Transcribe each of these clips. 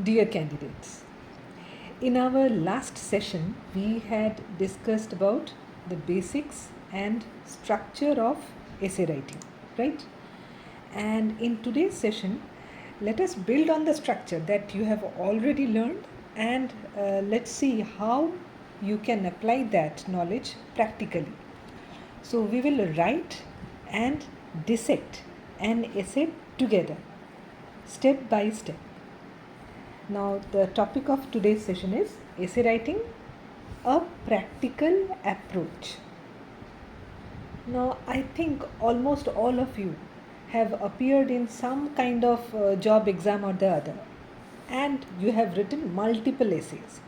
Dear candidates, in our last session, we had discussed about the basics and structure of essay writing, right? And in today's session, let us build on the structure that you have already learned and let's see how you can apply that knowledge practically. So, we will write and dissect an essay together, step by step. Now, the topic of today's session is essay writing, a practical approach. Now, I think almost all of you have appeared in some kind of job exam or the other, and you have written multiple essays.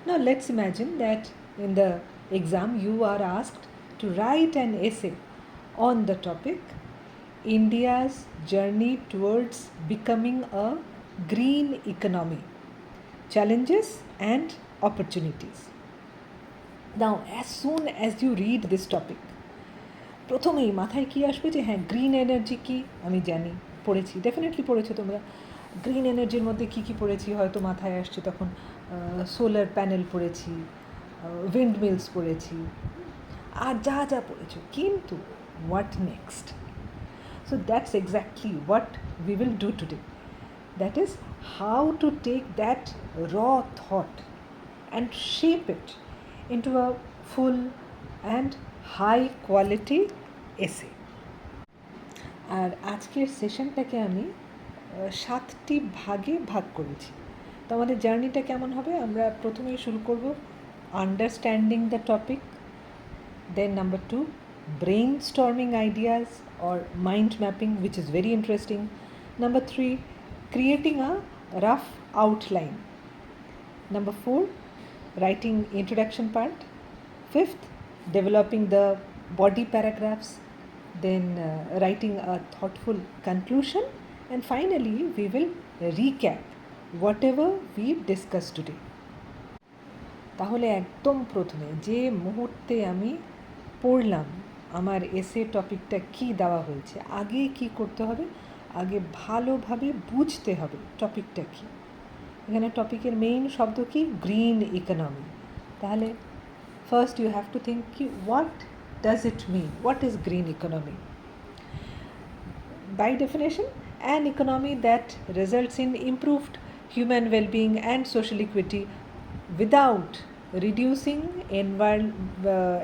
Now, let's imagine that in the exam you are asked to write an essay on the topic India's journey towards becoming a green economy, challenges and opportunities. Now, as soon as you read this topic, প্রথমেই মাথায় কী আসবে যে হ্যাঁ green energy কী আমি জানি, পড়েছি, definitely পড়েছো তোমরা। গ্রিন এনার্জির মধ্যে কী কী পড়েছি হয়তো মাথায় আসছে তখন সোলার প্যানেল পড়েছি, উইন্ড মিলস পড়েছি, আর যা যা পড়েছো, কিন্তু what next? So that's exactly what we will do today. That is how to take that raw thought and shape it into a full and high quality essay. আর আজকের সেশনটাকে আমি 7টি ভাগে ভাগ করেছি। তো আমাদের জার্নিটা কেমন হবে? আমরা প্রথমেই শুরু করব understanding the topic, then number 2 brainstorming ideas or mind mapping, which is very interesting. Number 3, creating a rough outline. Number 4, writing introduction part. 5th, developing the body paragraphs, then writing a thoughtful conclusion, and finally we will recap whatever we discussed today. তাহলে একদম প্রথমে যে মুহূর্তে আমি পড়লাম আমার এসে টপিকটা কী দেওয়া হয়েছে, আগে কি করতে হবে? আগে ভালোভাবে বুঝতে হবে টপিকটা কী। এখানে টপিকের মেইন শব্দ কি? Green economy. তাহলে first you have to think কি what does it mean, what is green economy? By definition, an economy that results in improved human well-being and social equity without reducing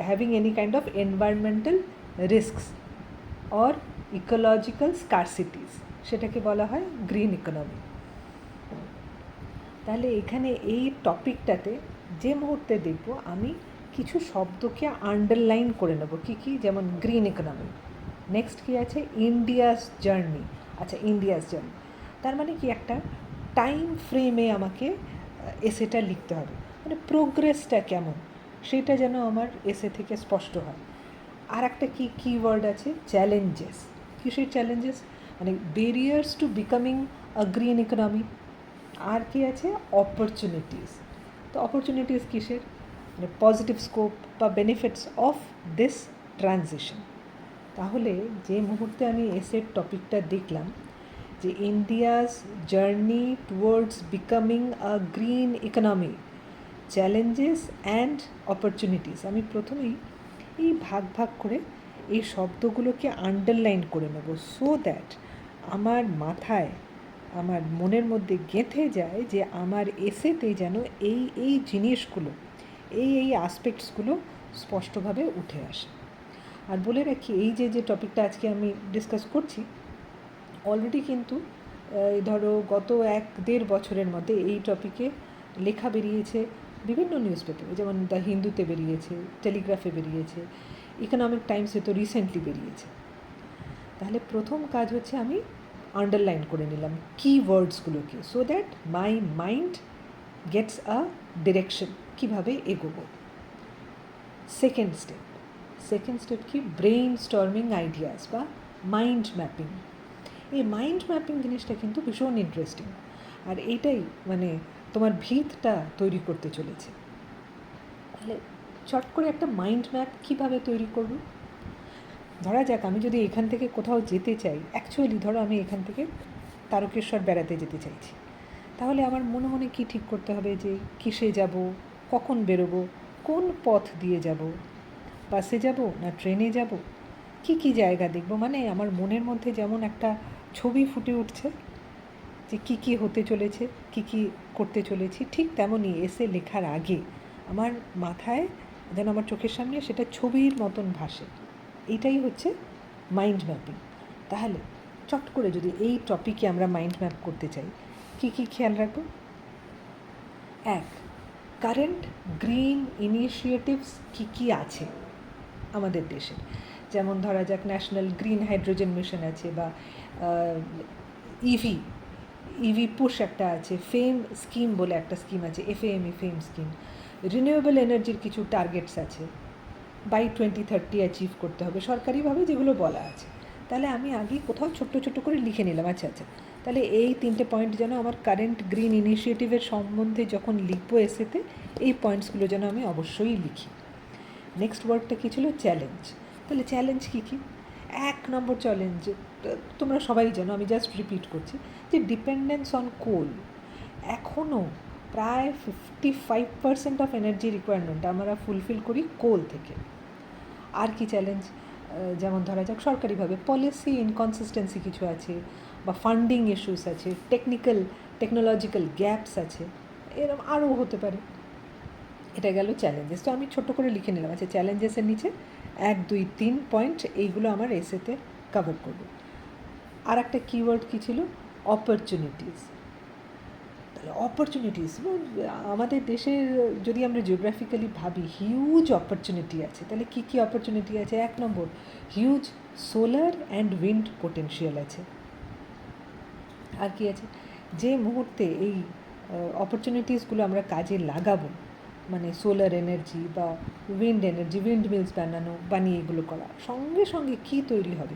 having any kind of environmental risks or ecological scarcities, সেটাকে বলা হয় green economy. তাহলে এখানে এই টপিকটাতে যে মুহূর্তে দেখব আমি কিছু শব্দকে আন্ডারলাইন করে নেব। কী কী? যেমন গ্রিন ইকোনমি, নেক্সট কী আছে? India's journey. আচ্ছা, ইন্ডিয়াস জার্নি তার মানে কি একটা টাইম ফ্রেমে আমাকে এসেটা লিখতে হবে, মানে প্রোগ্রেসটা কেমন সেটা যেন আমার এসে থেকে স্পষ্ট হয়। আর একটা কি কিওয়ার্ড আছে? চ্যালেঞ্জেস। কিসের চ্যালেঞ্জেস? মানে barriers to becoming a green economy. আর কি আছে? অপরচুনিটিস। তো অপরচুনিটিস কিসের? মানে পজিটিভ স্কোপ বা বেনিফিটস অফ দিস ট্রানজিশন। তাহলে যে মুহূর্তে আমি এসের টপিকটা দেখলাম যে India's journey towards becoming a green economy, challenges and opportunities, আমি প্রথমেই এই ভাগ ভাগ করে এই শব্দগুলোকে আন্ডারলাইন করে নেব, সো দ্যাট আমার মাথায়, আমার মনের মধ্যে গেঁথে যায় যে আমার এসেতে যেন এই এই জিনিসগুলো, এই আসপেক্টসগুলো স্পষ্টভাবে উঠে আসে। আর বলে রাখি, এই যে টপিকটা আজকে আমি ডিসকাস করছি, অলরেডি কিন্তু ধরো গত 1-1.5 বছরের মধ্যে এই টপিকে লেখা বেরিয়েছে বিভিন্ন নিউজ পেপারে, যেমন দ্য হিন্দুতে বেরিয়েছে, টেলিগ্রাফে বেরিয়েছে, ইকোনমিক টাইমসে তো রিসেন্টলি বেরিয়েছে। তাহলে প্রথম কাজ হচ্ছে আমি আন্ডারলাইন করে নিলাম কিওয়ার্ডসগুলোকে, so that my mind gets a direction কীভাবে এগোবো। সেকেন্ড স্টেপ কি? ব্রেইন স্টর্মিং আইডিয়াস বা মাইন্ড ম্যাপিং। এই মাইন্ড ম্যাপিং জিনিসটা কিন্তু ভীষণ ইন্টারেস্টিং, আর এইটাই মানে তোমার ভিতটা তৈরি করতে চলেছে। তাহলে চট করে একটা মাইন্ড ম্যাপ কীভাবে তৈরি করব? ধরা যাক আমি যদি এখান থেকে কোথাও যেতে চাই, অ্যাকচুয়ালি ধরো আমি এখান থেকে তারকেশ্বর বেড়াতে যেতে চাইছি, তাহলে আমার মনে মনে কী ঠিক করতে হবে যে কিসে যাব, কখন বেরোবো, কোন পথ দিয়ে যাব, বাসে যাব না ট্রেনে যাব, কি কি জায়গা দেখব, মানে আমার মনের মধ্যে যেমন একটা ছবি ফুটে উঠছে যে কী কী হতে চলেছে, কী কী করতে চলেছি, ঠিক তেমনই এসে লেখার আগে আমার মাথায় যেন আমার চোখের সামনে সেটা ছবির মতন ভাসে। এইটাই হচ্ছে মাইন্ড ম্যাপিং। তাহলে চট করে যদি এই টপিকে আমরা মাইন্ড ম্যাপ করতে চাই, কী কী খেয়াল রাখবো? এক, কারেন্ট গ্রিন ইনিশিয়েটিভস কী কী আছে আমাদের দেশে। যেমন ধরা যাক ন্যাশনাল গ্রিন হাইড্রোজেন মিশন আছে, বা ইভি পুশ একটা আছে, ফেম স্কিম বলে একটা স্কিম আছে, FAME ফেম স্কিম। রিনিউয়েবল এনার্জির কিছু টার্গেটস আছে, বাই 2030 অ্যাচিভ করতে হবে সরকারিভাবে, যেগুলো বলা আছে। তাহলে আমি আগেই কোথাও ছোট্ট ছোট্ট করে লিখে নিলাম, আচ্ছা আচ্ছা, তাহলে এই 3টে পয়েন্ট যেন আমার কারেন্ট গ্রিন ইনিশিয়েটিভের সম্বন্ধে যখন লিখবো এসেতে, এই পয়েন্টসগুলো যেন আমি অবশ্যই লিখি। নেক্সট ওয়ার্ডটা কী ছিল? চ্যালেঞ্জ। তাহলে চ্যালেঞ্জ কী কী? 1 নম্বর চ্যালেঞ্জ তোমরা সবাই জানো, আমি জাস্ট রিপিট করছি, যে ডিপেন্ডেন্স অন কোল। এখনও প্রায় 55% অফ এনার্জি রিকোয়ারমেন্ট আমরা ফুলফিল করি কোল থেকে। আর কি চ্যালেঞ্জ? যেমন ধরা যাক সরকারিভাবে পলিসি ইনকনসিস্টেন্সি কিছু আছে, বা ফান্ডিং ইস্যুস আছে, টেকনোলজিক্যাল গ্যাপস আছে, এরকম আরও হতে পারে। এটা গেল চ্যালেঞ্জেস। তো আমি ছোট্ট করে লিখে নিলাম, আচ্ছা চ্যালেঞ্জেসের নিচে 1, 2, 3 পয়েন্ট এইগুলো আমার এসেতে কভার করব। আর একটা কিওয়ার্ড কী ছিল? অপরচুনিটিস। তাহলে অপরচুনিটিস আমাদের দেশের যদি আমরা জিওগ্রাফিক্যালি ভাবি, হিউজ অপরচুনিটি আছে। তাহলে কী কী অপরচুনিটি আছে? 1 number, huge solar and wind potential আছে। আর কি আছে? যে মুহূর্তে এই অপরচুনিটিসগুলো আমরা কাজে লাগাবো, মানে সোলার এনার্জি বা উইন্ড এনার্জি, উইন্ড মিলস বানিয়ে এগুলো করা, সঙ্গে সঙ্গে কী তৈরি হবে?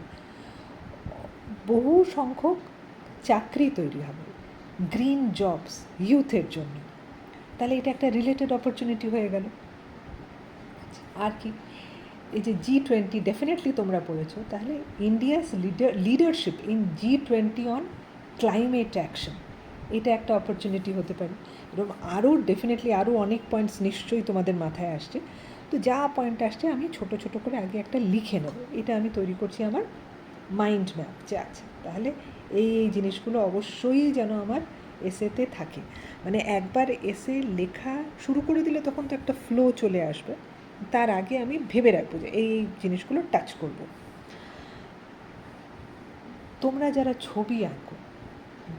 বহু সংখ্যক চাকরি তৈরি হবে, গ্রিন জবস ইউথের জন্য। তাহলে এটা একটা রিলেটেড অপরচুনিটি হয়ে গেল। আর কি? এই যে G20 ডেফিনেটলি তোমরা পড়েছো, তাহলে India's leadership in G20 on climate action, এটা একটা অপরচুনিটি হতে পারে। এরকম আরও ডেফিনেটলি আরও অনেক পয়েন্টস নিশ্চয়ই তোমাদের মাথায় আসছে। তো যা পয়েন্ট আসছে আমি ছোট ছোট করে আগে একটা লিখে নেব। এটা আমি তৈরি করছি আমার মাইন্ড ম্যাপ, যে আচ্ছা তাহলে এই জিনিসগুলো অবশ্যই যেন আমার এসেতে থাকে। মানে একবার এসে লেখা শুরু করে দিলে তখন তো একটা ফ্লো চলে আসবে, তার আগে আমি ভেবে রাখবো যে এই জিনিসগুলো টাচ করব। তোমরা যারা ছবি আঁকো,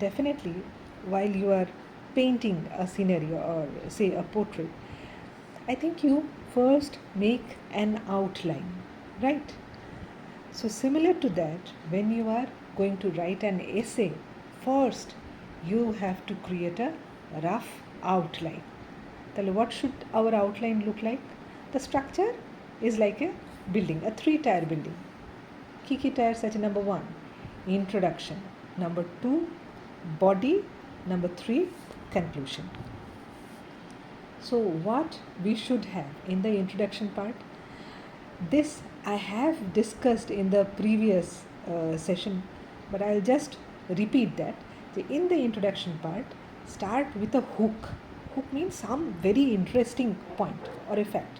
definitely while you are painting a scenery or say a portrait, I think you first make an outline, right? So similar to that, when you are going to write an essay, first you have to create a rough outline. Then what should our outline look like? The structure is like a building, a 3-tier building. Key tiers such number 1, introduction, number 2, body, number 3, conclusion. So what we should have in the introduction part, this I have discussed in the previous session, but I'll just repeat that. In the introduction part, start with a hook. Hook means some very interesting point or a fact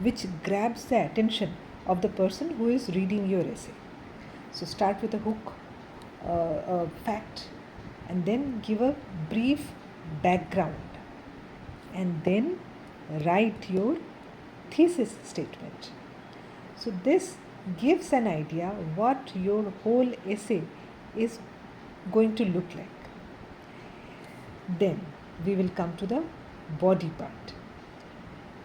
which grabs the attention of the person who is reading your essay. So start with a hook, a fact, and then give a brief background, and then write your thesis statement. So this gives an idea what your whole essay is going to look like. Then we will come to the body part.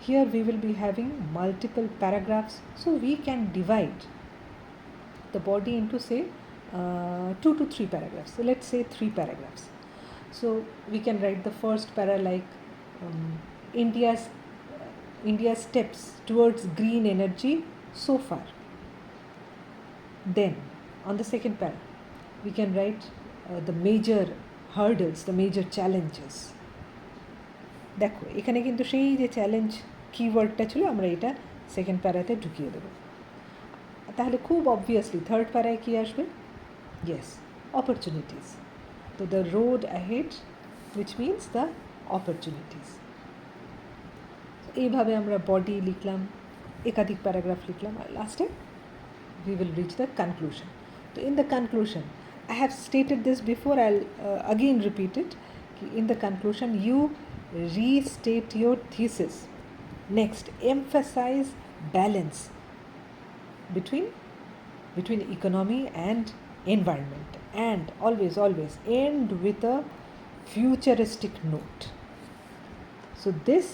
Here we will be having multiple paragraphs, so we can divide the body into say 2 to 3 paragraphs. So let's say 3 paragraphs. So we can write the first para like India's steps towards green energy so far. Then on the second para we can write the major hurdles, the major challenges. দেখো এখানে কিন্তু সেই যে challenge কিওয়ার্ডটা ছিল আমরা এটা second প্যারাতে ঢুকিয়ে দেবো। তাহলে খুব অবভিয়াসলি থার্ড প্যারায় কী আসবে? Yes, opportunities. তো the road ahead which means the opportunities. এইভাবে আমরা বডি লিখলাম, একাধিক প্যারাগ্রাফ লিখলাম, আর লাস্টে we will reach the conclusion. So in the conclusion, I have stated this before, I'll again repeat it. In the conclusion, you restate your thesis. Next, emphasize balance between economy and environment, and always end with a futuristic note. So this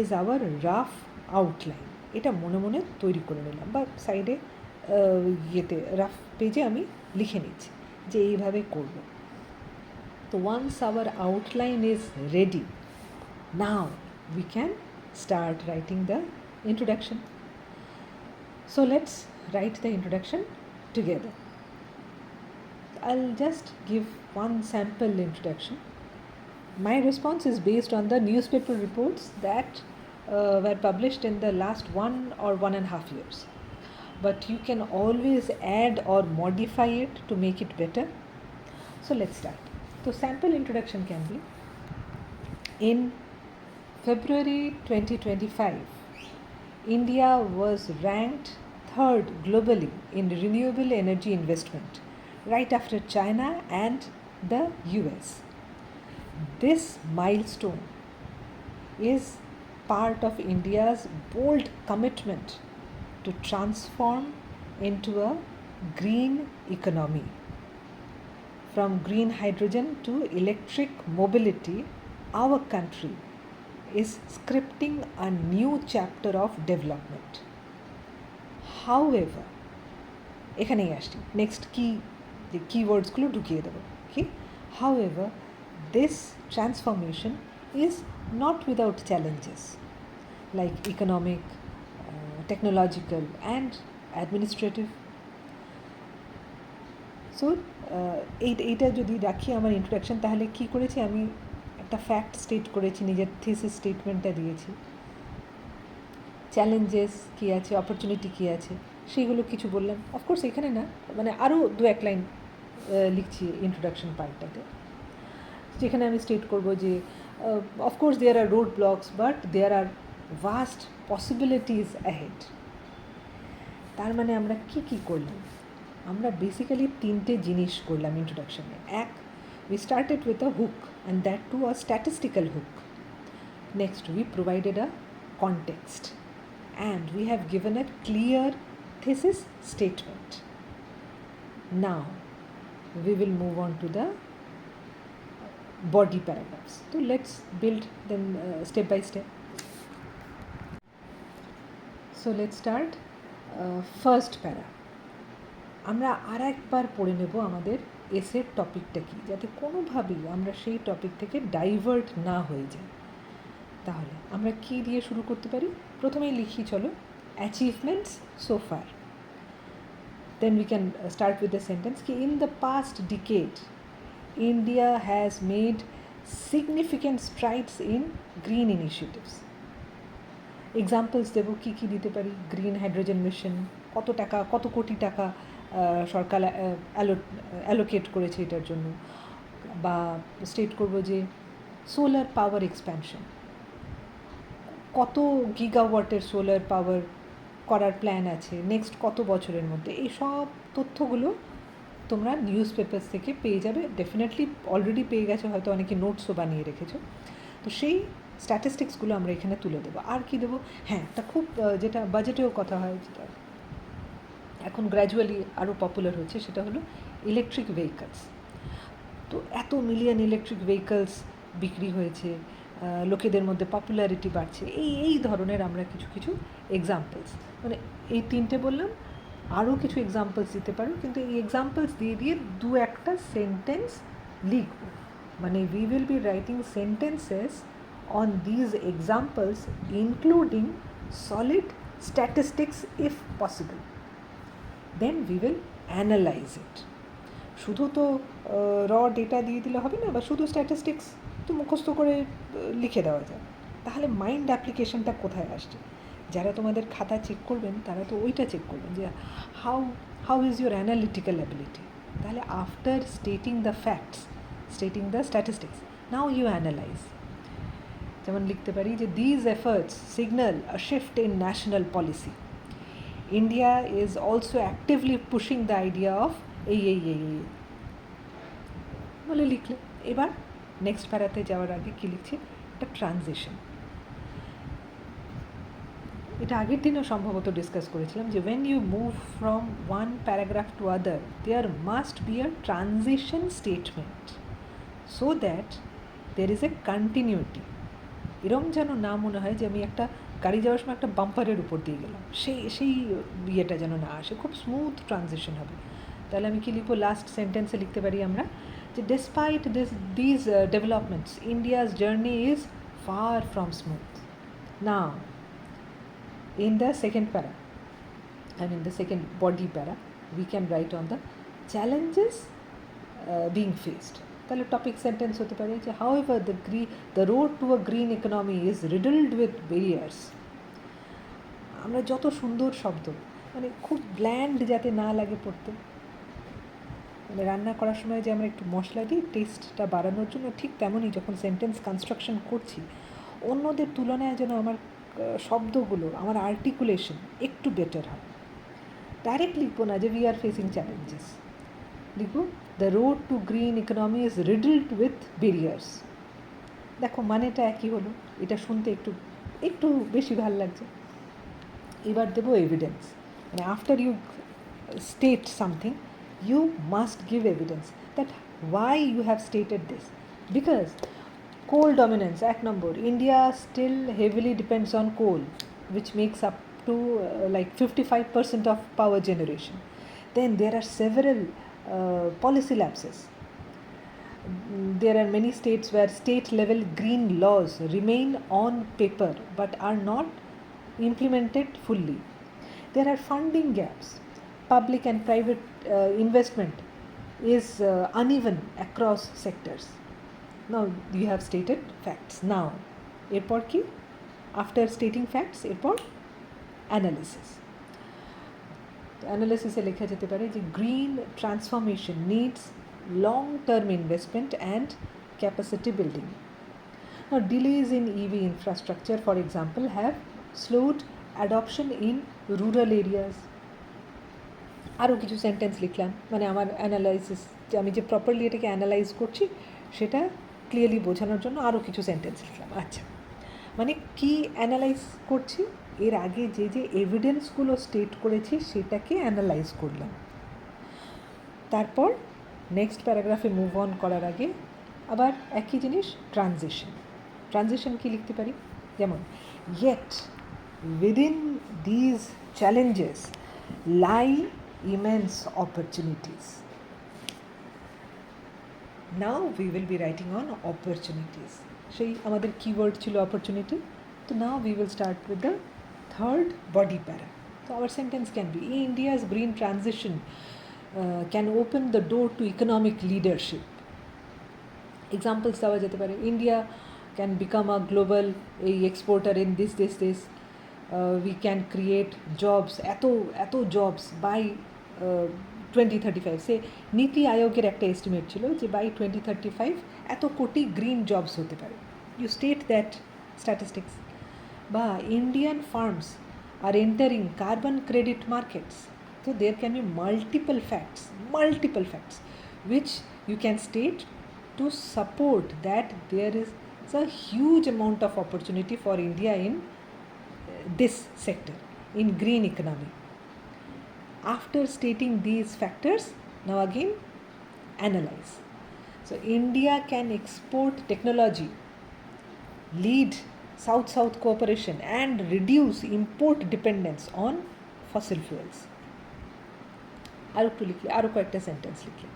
is our rough outline. এটা মনে মনে তৈরি করে নিলাম, বা সাইডে ইয়েতে rough পেজে আমি লিখে নিচ্ছি যে এইভাবে করব। তো once our outline is ready, now we can start writing the introduction. So let's write the introduction together. I'll just give one sample introduction. My response is based on the newspaper reports that were published in the last 1 or 1.5 years. But you can always add or modify it to make it better. So let's start. So sample introduction can be: in February 2025, India was ranked 3rd globally in renewable energy investment, right after China and the US. This milestone is part of India's bold commitment to transform into a green economy. From green hydrogen to electric mobility, our country is scripting a new chapter of development. However, এখানেই আসছি, next কি যে কিওয়ার্ডসগুলো ঢুকিয়ে দেবো কি however, this transformation is not without challenges like economic, technological and administrative. So এইটা যদি রাখি আমার ইন্ট্রোডাকশন, তাহলে কি করেছি আমি একটা ফ্যাক্ট স্টেট করেছি, নিজের থিসিস স্টেটমেন্টটা দিয়েছি, চ্যালেঞ্জেস কী আছে, অপরচুনিটি কী আছে সেইগুলো কিছু বললাম। অফকোর্স এখানে না, মানে আরও 2-1 লাইন লিখছি ইন্ট্রোডাকশন পার্টটাতে, যেখানে আমি স্টেট করব যে of course there are road blocks but there are vast possibilities ahead. তার মানে আমরা কি করলাম, আমরা বেসিক্যালি 3টে জিনিস করলাম ইন্ট্রোডাকশনে। এক, we started with a hook, and that too a statistical hook. Next, we provided a context, and we have given a clear thesis statement. Now we will move on to the body paragraphs. So let's build them step by step. So let's start first para. আমরা আরেকবার পড়ে নেব আমাদের এসের টপিকটা কি, যাতে কোনোভাবেই আমরা সেই টপিক থেকে ডাইভার্ট না হয়ে যাই। তাহলে আমরা কি দিয়ে শুরু করতে পারি? প্রথমেই লিখি চলো, achievements so far. Then we can start with the sentence কি in the past decade India has made significant strides in green initiatives. Examples দেবো কী কী দিতে পারি। গ্রিন হাইড্রোজেন মিশন, কত কোটি টাকা সরকার অ্যালোকেট করেছে এটার জন্য, বা স্টেট করব যে সোলার পাওয়ার এক্সপ্যানশন, কত গিগাওয়াটের সোলার পাওয়ার করার প্ল্যান আছে নেক্সট কত বছরের মধ্যে। এই সব তথ্যগুলো তোমরা নিউজ পেপার থেকে পেয়ে যাবে, ডেফিনেটলি অলরেডি পেয়ে গেছো, হয়তো অনেকে নোটসও বানিয়ে রেখেছো। তো সেই স্ট্যাটিস্টিক্সগুলো আমরা এখানে তুলে দেবো। আর কি দেবো, হ্যাঁ, তা খুব যেটা বাজেটেও কথা হয়, যেটা এখন গ্র্যাজুয়ালি আরও পপুলার হচ্ছে, সেটা হলো ইলেকট্রিক ভেহিকলস। তো এত মিলিয়ন ইলেকট্রিক ভেহিকলস বিক্রি হয়েছে, লোকেদের মধ্যে পপুলারিটি বাড়ছে, এই ধরনের আমরা কিছু এক্সাম্পলস, মানে এই 3টে বললাম, আরও কিছু এক্সাম্পলস দিতে পারো, কিন্তু এই এক্সাম্পলস দিয়ে 2-একটা সেন্টেন্স লিখব। মানে we will be writing sentences on these examples including solid statistics if possible. Then we will analyse it. শুধু তো র ডেটা দিয়ে দিলে হবে না, বা শুধু স্ট্যাটিস্টিক্স তো মুখস্থ করে লিখে দেওয়া যায়, তাহলে মাইন্ড অ্যাপ্লিকেশনটা কোথায় আসছে? যারা তোমাদের খাতা চেক করবেন তারা তো ওইটা চেক করবেন যে how is your analytical ability. তাহলে after stating the facts, stating the statistics, Now you analyze. যেমন লিখতে পারি যে these efforts signal a shift in national policy. India is also actively pushing the idea of এই বলে লিখলে। এবার next প্যারাতে যাওয়ার আগে কী লিখছি, একটা ট্রানজিশন। এটা আগের দিনও সম্ভবত ডিসকাস করেছিলাম যে when you move from one paragraph to other there must be a transition statement so that there is a continuity. এরম যেন না মনে হয় যে আমি একটা গাড়ি যাওয়ার সময় একটা বাম্পারের উপর দিয়ে গেলাম, সেই ইয়েটা যেন না আসে, খুব স্মুথ ট্রানজিশন হবে। তাহলে আমি কি লিখবো, লাস্ট সেন্টেন্সে লিখতে পারি আমরা যে despite these developments India's journey is far from smooth. Now in the second para, I mean the second body para, we can write on the challenges being faced. তাহলে টপিক সেন্টেন্স হতে পারে যে however the road to a green economy is riddled with barriers. আমরা যত সুন্দর শব্দ, মানে খুব ব্ল্যান্ড যাতে না লাগে পড়তে, মানে রান্না করার সময় যে আমরা একটু মশলা দিই টেস্টটা বাড়ানোর জন্য, ঠিক তেমনই যখন সেন্টেন্স কনস্ট্রাকশন করছি অন্যদের তুলনায় যেন আমার শব্দগুলো, আমার আর্টিকুলেশন একটু বেটার হয়। ডাইরেক্ট লিখবো না যে উই আর ফেসিং চ্যালেঞ্জেস, লিখবো the road to green economy is riddled with barriers. দেখো মানেটা একই হলো, এটা শুনতে একটু বেশি ভাল লাগছে। এবার দেবো এভিডেন্স, মানে after you state something you must give evidence that why you have stated this. Because coal dominance, এক number, India still heavily depends on coal, which makes up to like 55% of power generation. Then there are several policy lapses. There are many states where state level green laws remain on paper but are not implemented fully. There are funding gaps. Public and private investment is uneven across sectors. Now you have stated facts. Now এরপর কি, after stating facts এরপর analysis. অ্যানালিসিসে লেখা যেতে পারে যে green transformation needs long term investment and capacity building. Now delays in EV infrastructure for example have slowed adoption in rural areas. আরও কিছু sentence লিখলাম, মানে আমার অ্যানালাইসিস, যে আমি যে প্রপারলি এটাকে অ্যানালাইজ করছি সেটা ক্লিয়ারলি বোঝানোর জন্য আরও কিছু সেন্টেন্স লিখলাম। আচ্ছা, মানে কি অ্যানালাইজ করছি, এর আগে যে এভিডেন্সগুলো স্টেট করেছি সেটাকে অ্যানালাইজ করলাম। তারপর নেক্সট প্যারাগ্রাফে মুভ অন করার আগে আবার একই জিনিস, ট্রানজিশন কি লিখতে পারি, যেমন yet within these challenges lie immense opportunities. Now we will be writing on opportunities. সেই আমাদের কিওয়ার্ড ছিল opportunity. So now we will start with the third body para. So our sentence can be India's green transition can open the door to economic leadership. Examples দেওয়া যেতে পারে, India can become a global exporter in this. We can create jobs, এত jobs by 2035. সে নীতি আয়োগের একটা estimate ছিল যে by 2035 এত কোটি গ্রিন জবস হতে পারে। You state that statistics. বা Indian firms are entering carbon credit markets. So there can be multiple facts which you can state to support that there is a huge amount of opportunity for India in this sector, in green economy. After stating these factors, now again analyze. So India can export technology, lead South-South cooperation and reduce import dependence on fossil fuels. আরও কয়েকটা sentence লিখলে।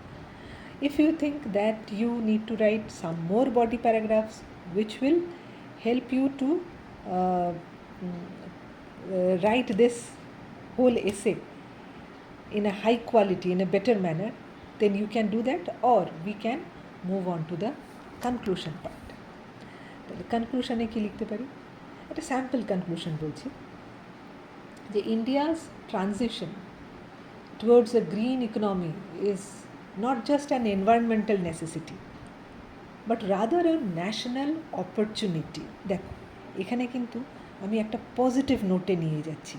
If you think that you need to write some more body paragraphs which will help you to write this whole essay in a high quality, in a better manner, then you can do that, or we can move on to the conclusion part. তাহলে কনক্লুশনে কি লিখতে পারি, একটা sample conclusion বলছি যে India's transition towards a green economy is not just an environmental necessity. but rather a national opportunity. দেখো এখানে কিন্তু আমি একটা পজিটিভ নোটে নিয়ে যাচ্ছি.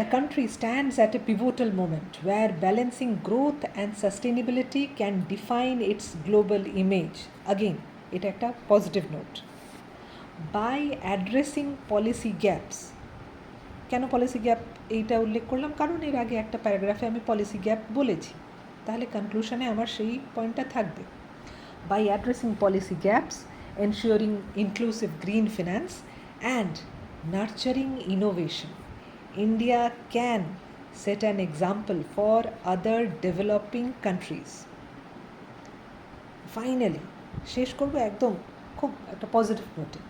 The country stands at a pivotal moment where balancing growth and sustainability can define its global image. Again, এটা একটা positive note. By addressing policy gaps, কেন পলিসি গ্যাপ এইটা উল্লেখ করলাম, কারণ এর আগে একটা প্যারাগ্রাফে আমি পলিসি গ্যাপ বলেছি, তাহলে কনক্লুশনে আমার সেই পয়েন্টটা থাকবে. By addressing policy gaps, ensuring inclusive green finance and nurturing innovation, India can set an example for other developing countries. Finally, শেষ করবো একদম খুব একটা পজিটিভ নোটে,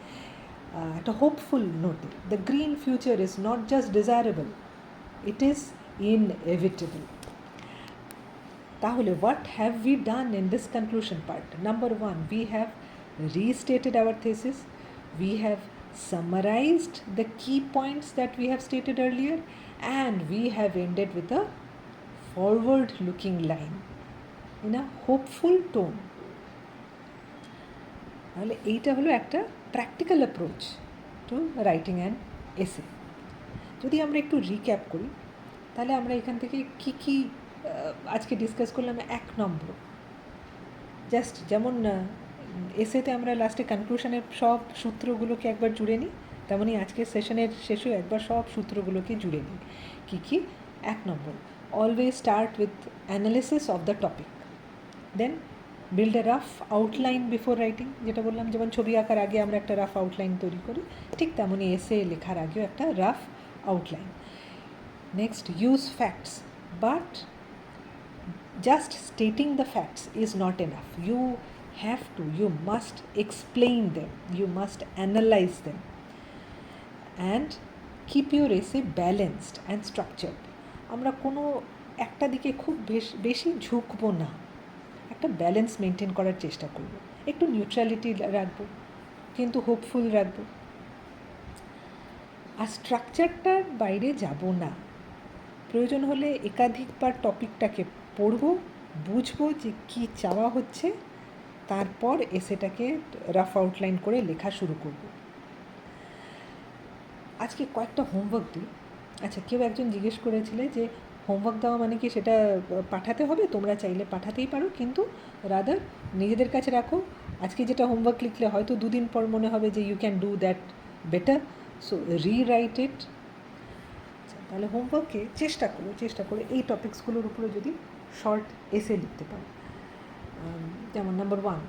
একটা হোপফুল নোটে. The green future is not just desirable, it is inevitable. তাহলে what have we done in this conclusion part? Number one, we have restated our thesis, we have summarized the key points that we have stated earlier, and we have ended with a forward looking line in a hopeful tone. তাহলে এইটা হলো একটা practical approach to writing an essay. যদি আমরা একটু recap করি, তাহলে আমরা এখান থেকে কী কী আজকে ডিসকাস করলাম. 1 নম্বর, জাস্ট যেমন এসেতে আমরা লাস্টে কনক্লুশনের সব সূত্রগুলোকে একবার জুড়ে নিই, তেমনই আজকের সেশনের শেষেও একবার সব সূত্রগুলোকে জুড়ে নিই. কী কী? 1 number, always start with analysis of the topic, then build a rough outline before writing, যেটা বললাম যেমন ছবি আঁকার আগে আমরা একটা রাফ আউটলাইন তৈরি করি, ঠিক তেমনই এসে লেখার আগেও একটা rough outline. Next, use facts, but just stating the facts is not enough. You must explain them, you must analyze them, and keep your essay balanced and structured. আমরা কোনো একটা দিকে খুব বেশি ঝুঁকবো না, একটা ব্যালেন্স মেনটেন করার চেষ্টা করব, একটু নিউট্রালিটি রাখবো কিন্তু হোপফুল রাখবো, আর স্ট্রাকচারটার বাইরে যাব না. প্রয়োজন হলে একাধিকবার টপিকটাকে পড়ব, বুঝবো যে কী চাওয়া হচ্ছে, তারপর এসেটাকে রাফ আউটলাইন করে লেখা শুরু করব. আজকে কয়েকটা হোমওয়ার্ক দিই. আচ্ছা, কেউ একজন জিজ্ঞেস করেছিলে যে হোমওয়ার্ক দেওয়া মানে কি সেটা পাঠাতে হবে? তোমরা চাইলে পাঠাতেই পারো, কিন্তু রাদার নিজেদের কাছে রাখো. আজকে যেটা হোমওয়ার্ক লিখলে হয়তো 2 দিন পর মনে হবে যে you can do that better, so rewrite it. তাহলে হোমওয়ার্কে চেষ্টা করে এই টপিকসগুলোর উপরে যদি শর্ট এসে লিখতে পারো. যেমন number 1,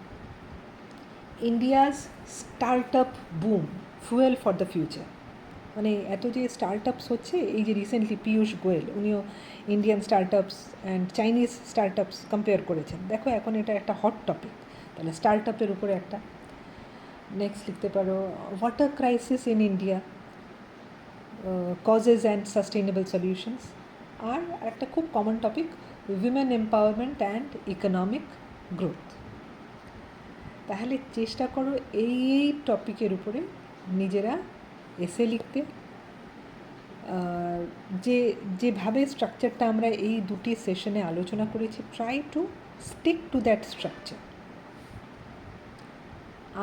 India's startup broom, fuel for the future. মানে এত যে স্টার্টআপস হচ্ছে, এই যে রিসেন্টলি পীয়ূষ গোয়েল উনিও Indian startups and Chinese startups compare করেছেন. দেখো এখন এটা একটা হট টপিক, তাহলে স্টার্টআপের উপরে একটা. নেক্সট লিখতে পারো water crisis in India, causes and sustainable solutions. আর একটা খুব common topic, women empowerment and economic growth. তাহলে চেষ্টা করো এই টপিকের উপরে নিজেরা এসে লিখতে. যেভাবে স্ট্রাকচারটা আমরা এই 2টি সেশনে আলোচনা করেছি, try to stick to that structure.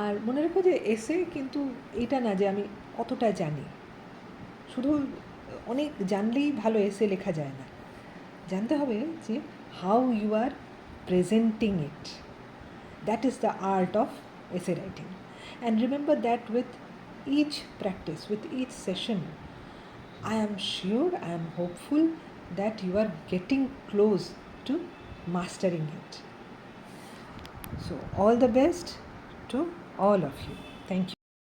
আর মনে রেখো যে এসে কিন্তু এটা না যে আমি কতটা জানি, শুধু অনেক জানলেই ভালো এসে লেখা যায় না. জানতে হবে যে how you are presenting it, that is the art of essay writing. And remember that with each practice, with each session, I am sure, I am hopeful that you are getting close to mastering it. So all the best to all of you. Thank you.